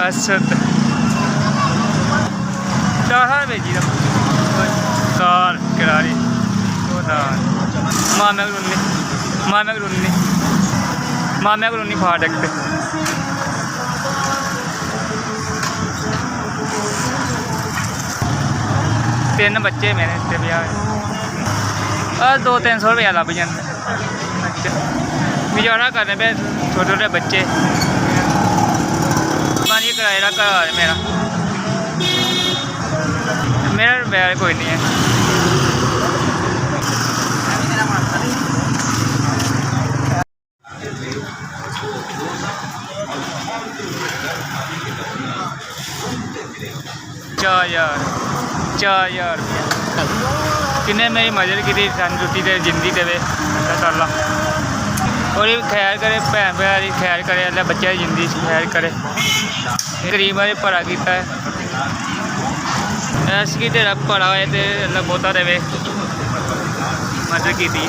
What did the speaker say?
बस 10 भेजी दाल करारी दाल मामे कलोनी फाटक पे तीन बच्चे मेरे इतने ब्याह 200-300 रुपया लभ जाते गुजारा करने पे छोटे छोटे बच्चे पानी किराए का घर मेरा बैर कोई नहीं है। चार हजार किन्ने मेरी मदद की सन रुट्टी दे जिंदी देवे अल्लाह ताला और खैर करे भैन भ्रा की खैर करे अल्लाह बच्चे की जिंदगी खैर करे गरीबां ने भला किया है ऐस कि तेरा भला होए तो अल्लाह बहुता देवे मदद की।